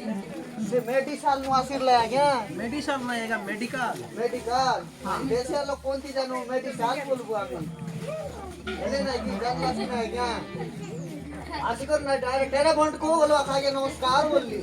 से मेडिसिन नु आसिरले आज्ञा मेडिसिन नआएगा मेडिकल मेडिकल देशे लोग कोणती जानो मेडिसिन बोलबो आम्ही एले नाही की जंगलात नाही आज्ञा आशी कर ना डायरेक्ट तेरे बंड को बोलवा खागे नमस्कार बोलली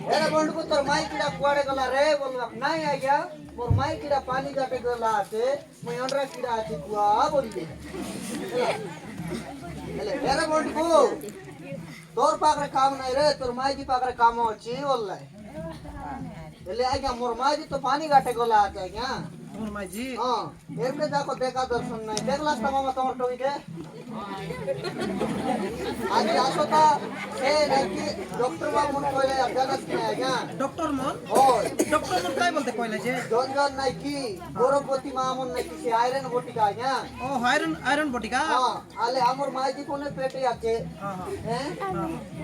तेरे बंड को तोर माई किडा कुआडे गला रे बोलवा नाही आज्ञा मोर माई किडा पानी गाटे गला आते मैं अंडरा किडा आती कुआ बोलली एले तेरे बंड को तोर पाकरे काम नहीं रे तोर माई जी पाकरे काम अछि बोलले एले आज्ञा मोर माई जी तो पानी गाटे गला आते आज्ञा मोर माई जी हां एमने जाको देखा दर्शन नहीं देखलास त मामा तोर टोई के आज आसोता ए नाकी डॉक्टर बाबू मन कोइले अभ्यास नहीं आज्ञा डॉक्टर मन काय बोलते कहले जे जोन जोन नहीं की गोरपति मामन नहीं की आयरन बटिका आज्ञा ओ आयरन बटिका हां आले हमर माई जी कोने पेटे आके हां हैं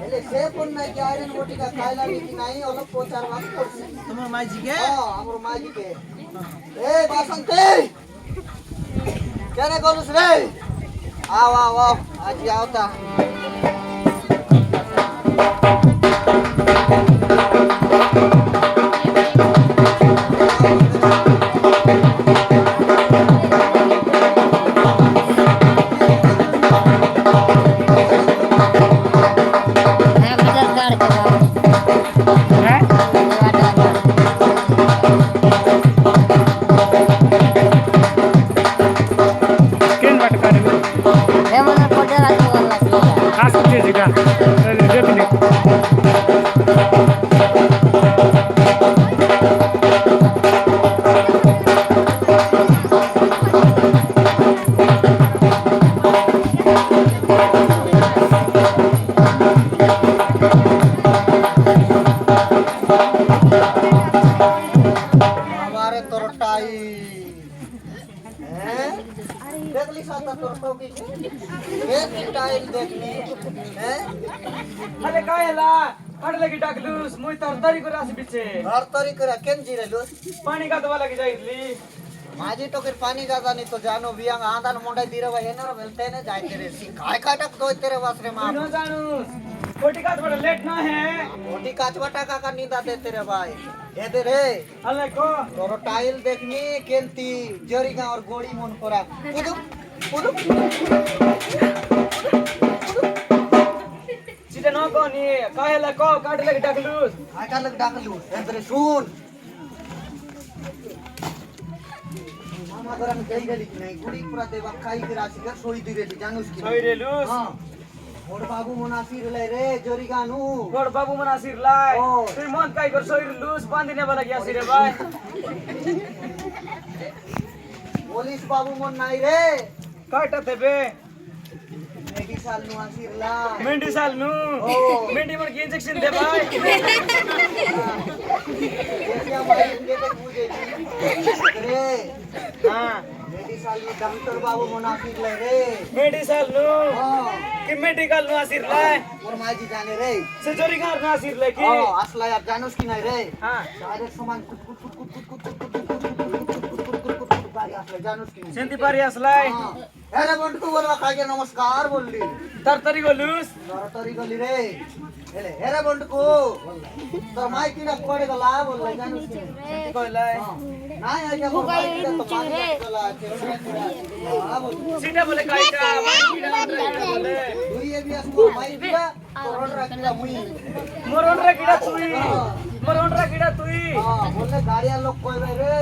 एले से कोन नहीं की आयरन बटिका खाइला की नहीं अलग प्रचार बात करसी तुम्हार माई जी के हां हमर माई जी के ए बासंती केने गोलुस रे आओ आओ आओ आज आवता हमारे तोरटाई हैं देखली साता तोरटो की एक स्टाइल देखली हैं अरे काय हला पडले की टाकलूस मुई तरतरी को रास बिचे हर तरी करा केन जिरेलो पाणी का दवा लगी जाईतली माझी टोकर पानी जाता नहीं तो जानो बियांग आंदान मोंडा दिरवा येनर मिलते ने जायते रे सी काय काटक दो तेरे वासरे मां न जानू कोटी का थोड़ा लेट ना है मोटी काचवटा का नींदा दे तेरे भाई ये दे रे अले को तोरो टाइल देखनी केंती जरीगा और गोड़ी मन कोरा पुदु पुदु सीधे न को नी काय हला को काट लगी टाकलूस आटा लग डाकलू एंद्रे सुन मामा गरम गई गली की नहीं गुड़ी पूरा देवा खाई के राशि कर सोई दिरे जानूस की सोई रेलूस हां और बाबू मुनासिर ले रे जोरीगानू गोड बाबू मना सिर लाय ओ। तुई मन काय कर सोई रेलूस बांधने वाला गया सिरे भाई पुलिस बाबू मन नहीं रे काटा थे बे मेडी साल नु आसिर ला मेंडी साल नु ओ। मेंडी मन की इंजेक्शन दे भाई क्या भाई इनके पे पूजे रे हां मेडी साल नु डॉक्टर बाबू मुनासिर ले रे मेंडी साल नु हां कि मेडिकल नु आसिर लाय और माजी जाने रे से जोरी कार नु आसिर ले की हां असला यार जानूस की नहीं रे हां डायरेक्ट सामान कुट कुट कुट कुट कुट कुट कुट बारी असला जानूस की नहीं सेंती पारी असलाय हां अरे बंट को बोलवा खागे नमस्कार बोलली तरतरी गोलूस तरी गली रे एले हेरे बंट को तो माई किना पड़े गला बोल जानूस की नहीं कोलाय नहीं आगे वो माई किना तो पानी गला हां बोल सीधा बोले काईटा बोले दुई ये भी असको माई किना कोरोन रखला मुई मरोन रे कीड़ा तुई मरोन रे कीड़ा तुई हां बोले गाड़िया लोग कोई रे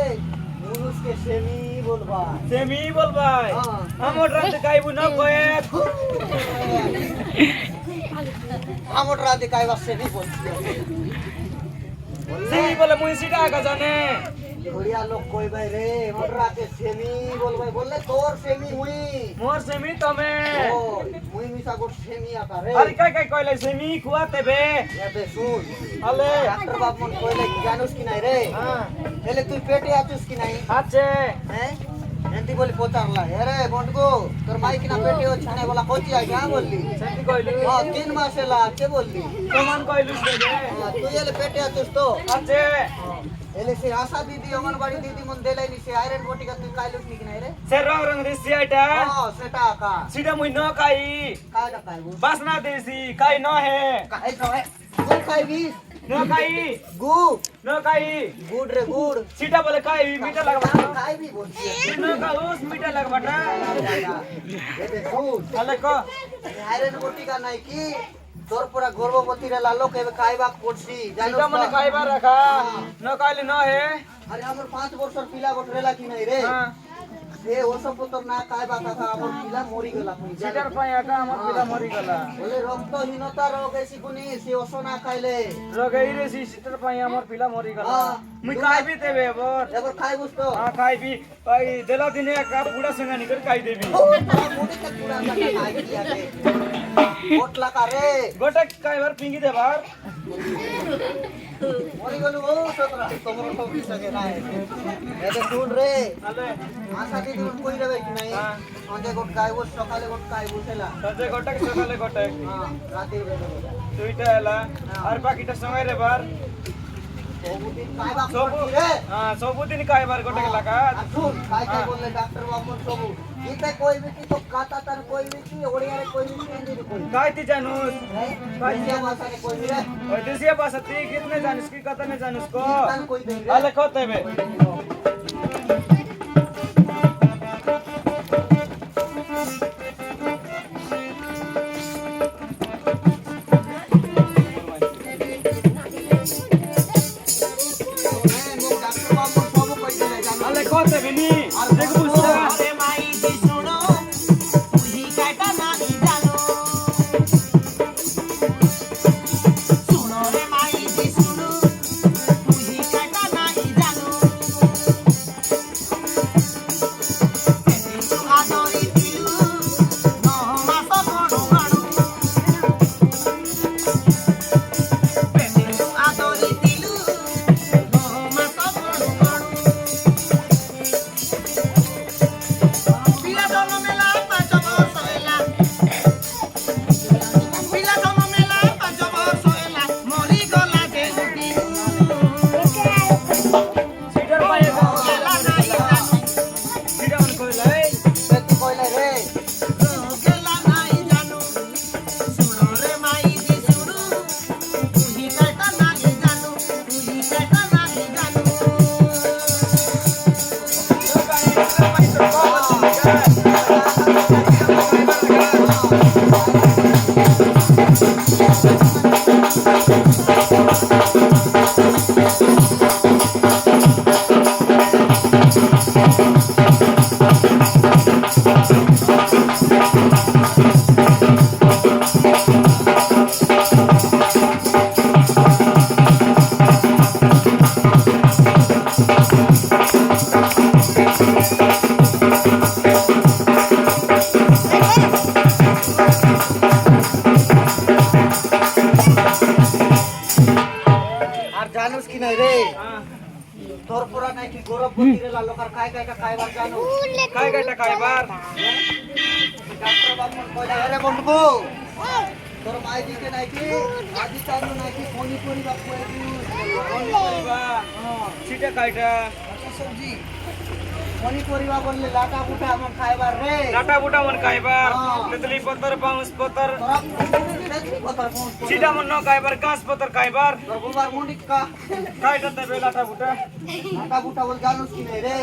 मुनुस के सेमी बोलबा सेमी बोल भाई हां हम रात काईबू न कोए हमर राते काय वासे भी बोलती सेमी बोले मुई सीधा का जाने बढ़िया लोग कोई भाई रे हमर राते सेमी बोल भाई बोले तोर सेमी हुई मोर सेमी तमे ओ मुई मिसा को सेमी आता रे अरे काय काय कोइले सेमी खुआते बे ये बे सुन अले डॉक्टर बाप मन कोइले जानूस की नहीं रे हां एले तू पेटे आतुस की नहीं आचे हैं एंती बोली पोचारला अरे बंटको तोर माई की ना पेटे हो छाने वाला कोची आ क्या बोलली सेंती कोइलू हां 3 मासेला के बोलली कमान कोइलू दे दे हां तू एले पेटे आतुस तो आचे एले से आशा दीदी अंगनवाड़ी दीदी मन देलाई नि से आयरन बोटी का तू कायलुस की नहीं रे से रंग रिसी आइटा हां सेटा का सीधा मुई न काई काय ना काय वो बस ना देसी काई न है काय तो है तू काय भी ন খাই গু ন খাই গুড রে গুড সিটা বলে খাই মিঠা লাগবাটা খাইবি বলছি ন খাউস মিঠা লাগবাটা এতে শুন তাহলে ক আয়রন বটিকা নাই কি তোর পুরা গর্ভবতী রে লালো কেবে খাইবা করছি জানো সিটা মানে খাইবার রাখা ন খাইলে ন হে আরে আমার 5 বছর পিলা গটরেলা কি নাই রে হ্যাঁ সে ওসব তো না খাইবা কাকা আমার পিলা মরি গেলা কই সিটার পাই একা আমার পিলা মরি গলা বলে রক্তহীনতা রোগ এসি কোনি সে ওসো না খাইলে রগাই রে সিটার পাই আমার পিলা মরি গলা মুই খাইবি তেবে এবার এবার খাইবুস তো হ্যাঁ খাইবি ওই দেলা দিনে একা পুরা সঙ্গে নিকর খাই দেবি মুড়িতে পুরা টাকা খাই দিয়াকে কোটলা কারে গোটা খাইবার পিঙ্গি দেবার মরি গেল ও তোরা তোমার তো বিসকে নাই এতে শুন রে তাহলে আশা দিদি কই রে কি নাই হ্যাঁ। সন্ধ্যে গোট খাইবুস সকালে গোট খাইবুস এলা সজে গোটা সকালে গোটা হ্যাঁ রাতের বেলা দুইটা এলা আর বাকিটা সময় রে বার বহুদিন খাইবা সবু করছি রে হ্যাঁ সবুদিন খাইবার গোটা লাগা শুন খাই খাই বললে ডাক্তার বাবু সবু ইতে কইবি কি তো কাটা তার কইবি কি ওড়িয়ারে কইবি কি হিন্দি কইবি খাইতি জানুস ভাইয়া ভাষারে কইবি রে ওই দেশিয়া ভাষা তুই কিতনে জানিস কি কথা নে জানিস কো তান কই দেই রে তাহলে কত হবে ডাক্তার বাবু সবু কই দিলে জানো তাহলে কত হবে নি আর দেখবো সিটার পায়ে সিটা মন কইলাই বেটি কইলে রে আর জানোস কি নাই রে তোর পুরা নাকি গর্ভবতী রে লালো কার খাই খাই খাইবার জানো খাই গাটা খাইবার ডাক্তার বাবু কইলে রে বন্ধু তোর মাই দিকে নাকি আজি চালু নাকি ফোনি করি বাপ কইবি করিবা সিটা খাইটা সবজি ফোনি করিবা বললে লাটা বুটা আমার খাইবার রে লাটা বুটা মন খাইবার হ্যাঁ। তেতলি পতর পাউস পতর তোরা দেখি কথা ফোন সিটা মন ন খাইবার গাছ পতর খাইবার তোর বুবার মুন্ডিকা খাইটা দেবে লাটা বুটা লাটা বুটা বল জানোস কি নাই রে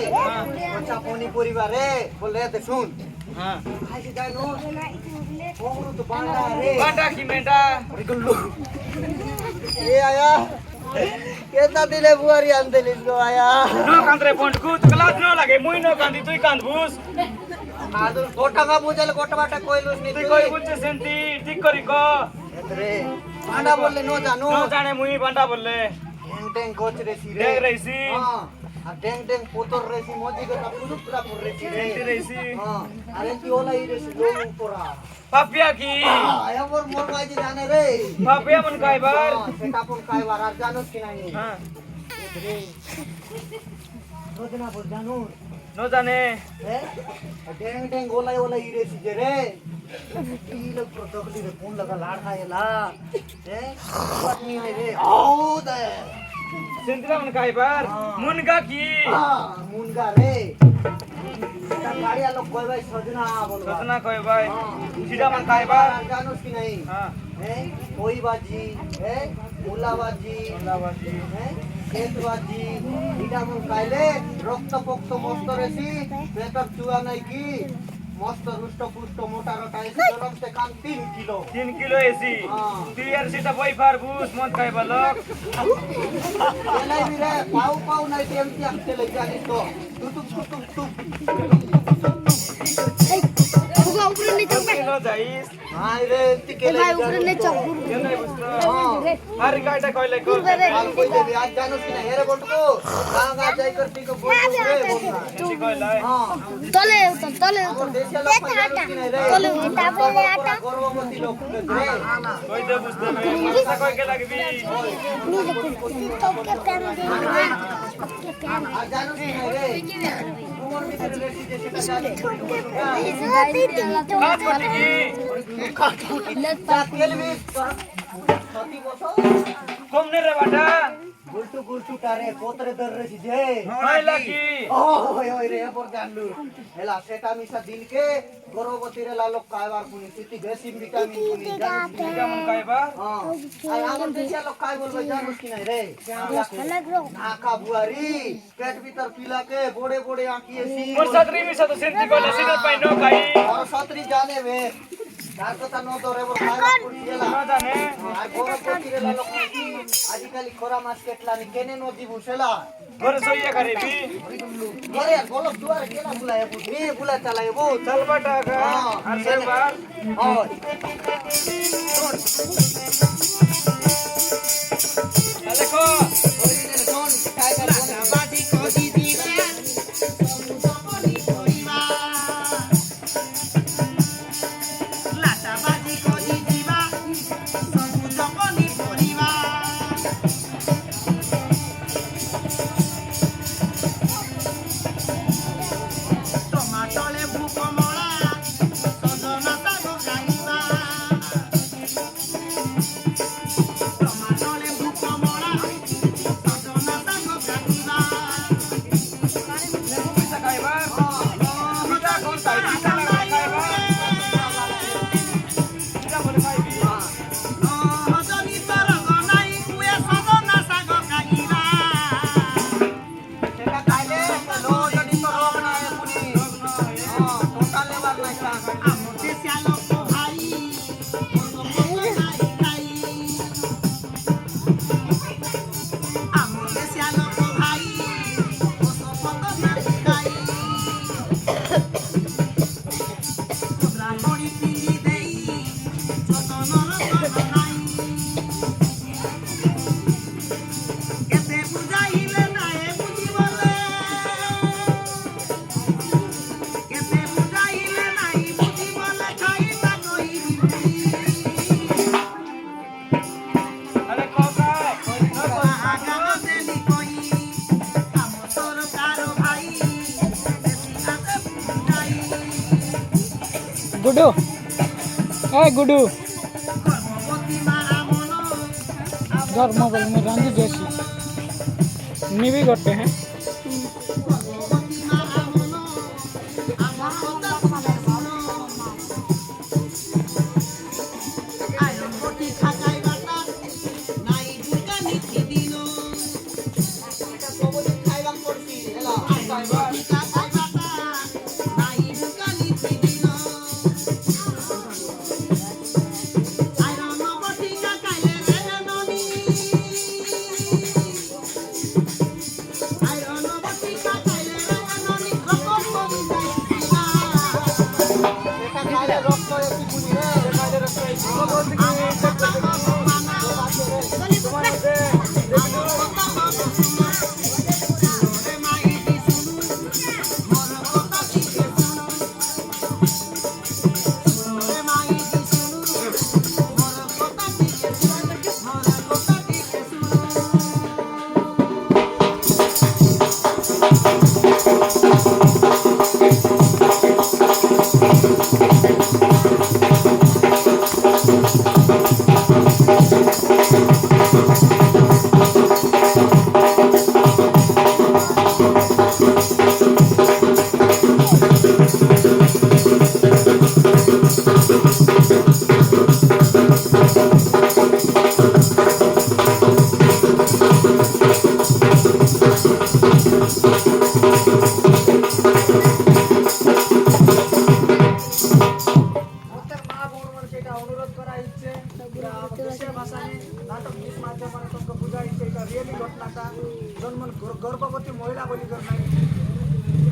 আচ্ছা ফোনি করিবা রে বলে তে শুন হ্যাঁ খাইছি জানোস ওগুলো তো বান্ডা রে বাটা কি মেটা গুল্লু এ আয়া কেতা দিলে বুয়ারি আনদেলিস গো আয়া ন কান্দরে পন্টকু ক্লাস ন লাগে মুই ন কান্দি তুই কান্দবুস আদুর গোটাঙ্গা বুঝালে গোটা বাটা কইলুস নি তুই তুই কই বুঝছে সেন্তি ঠিক করি ক এতরে বান্ডা বললে নো জানো ন জানে মুই বান্ডা বললে টেং টেং গোচ রেছি রে দেখ রইছি হ্যাঁ আর টেং টেং পোতর রেছি মজি গটা পুরুপ পুরা পুর রেছি রে সেন্তি রইছি হ্যাঁ আরে কি ওলা ই রেছি লোক উপরা পাপিয়া কি আয়া মোর মোর মাইজি জানে রে পাপিয়া মন খাইবার সেটা কোন খাইবার আর জানোস কি নাই হ্যাঁ এতরে রোজনা বল জানোস ন জানে टेंग टेंग ओला ओला हीरे सीजे रे ई लोग प्रोटोकॉल रे फोन लगा लाड़ खाएला बात नहीं है रे आओ दे সেন্তিরা মন খাইবার মুনগা কি मुनगा रे ता गाड़ी लोग कोई भाई सजना बोल সজনা কই ভাই সিটা মন খাইবার जानोस की नहीं হ্যাঁ है कोई बाजी है মুলাবাজি হ্যাঁ কেতবাজি এটা মন খাইলে রক্ত পক্ত মস্ত রেছি পেটর চুয়া নাই কি মস্ত রুষ্ট পুষ্ট মোটা রটা এসি জলমতে খান 3 কিলো 3 কিলো এসি হ্যাঁ। তুই আর সেটা বই পারবুস মন খাই বালক এলাই বিরে পাউ পাউ নাই টেমটি আখতে জানিস তো টুটুক টুটুক টুক Buka ukuran ni cok. Kilo যাইস হাই রে টিকে Buka ukuran ni cok. কেন বুঝতো হ্যাঁ আর গায়টা কইলে কর আর কই দেবি আজ জানোস কি না হেরে বলতো গাঁ গাঁ যাই কর টিকে বল রে বলনা এসি কইলাই হ্যাঁ Tole utan, tole আমার utan. দেশের লোক জানোস কি না রে Tole utan, tapole ata. গর্ভবতী লোক রে কই দে বুঝতে ভাষা কই কে লাগবি Ni dekut. Toke pera de. আর জানোস কি না রে তোমার ভিতরে রেসি যে সেটা জানি কাজ করতে কি যা তেল বিষ সতি বসো কমনে রে বাটা গুলটু গুলটু টারে কোতরে দর রেসি যে হয় লাগি ওই ওই রে পর জানলু হেলা সেটা মিশা দিনকে গর্ভবতী রে লালক খাইবার পুনি সিটি বেশি ভিটামিন পুনি জানিস কি না? কেমন খাইবা হ্যাঁ আর আমার দেশের লোক খাই বলবে জানিস কি না রে Alag ro. ঢাকা বুয়ারি পেট ভিতর পিলাকে বড়ে বড়ে আঁকিয়েছি মোর ছাত্রী মিশা তো সেন্টি কইলে সিগার পাই নো খাই আর সত্রি জানে বে তার কথা ন ধরে বড় খাইবার পুনি গেলা না জানে আর গর্ভবতী রে লালক নাকি আজিকালি খরা মাছ কেটলানি কেনে নদী বসেলা ঘরে সইয়া করিবি ঘরে আর গলক দুয়ারে কেনা বুলায় বুঝি বুলা চালায় বউ চল বাটা আর সেবার হয় দেখো হরিণের ধন খাইবার বনে পিঠা খাইবা পিঠা কোন খাই পিঠা লাগা খাইবা পিঠা বলে খাইবি সেটা খাইলে লো যদি তো রোগ না হয় পুনি টোটালে বার নাই আরে কোকায় गुड्डू ए गुड्डू घर मोबाइल में रंजी जैसी मी भी करते हैं খাইবাম করছি হেলা এটা খাইলে রক্ত একটু পুনি রে খাইলে রক্ত माध्यम तुमको बुझाई এটা রিয়েলি ঘটনাটা জন্ম গর্ভবতী মহিলা বলি নাই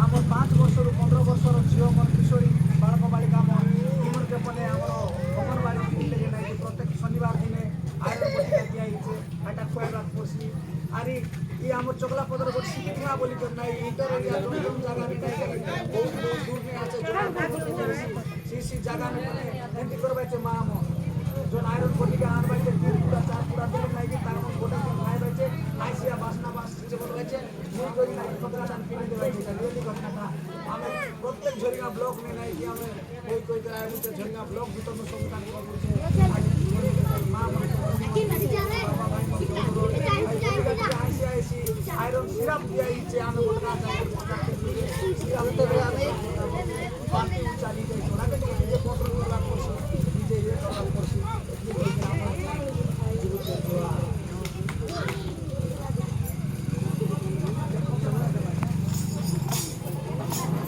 আমার 5 বছর 15 বছর ঝিও মন কিশোরী বালক বালিকা মন ইমনকে পনে আমার অঙ্গনবাড়ি থেকে নাই প্রত্যেক শনিবার দিনে আয়রন বটিকা দিয়াইছে এটা খোয়াবার পড়ছি আর এই আমার চকলা পদর বড় শিক্ষা বলি নাই ইন্টার এরিয়া কোন জায়গা নাই বহুত দূর মে আছে সেই জায়গা মে এন্টি করবাইছে মা মন जो आयरन बटिका आनबाइছে 3 पूरा 4 पूरा दिल নাই কি তার গোটা দিন খাই বাইছে আইসিয়া বাসনা বাস কিছু বলে গেছে মুই করি নাই পকড়া দান কিনে দেবাইছে এটা রিয়েলি ঘটনাটা আমি প্রত্যেক ঝরিয়া ব্লক মে নাই কি আমি কই করে আইবু তো ঝরিয়া ব্লক ভিতর মে সবটা করছে মা আইসিয়া আইসি আয়রন সিরাপ দিয়াইছে আমি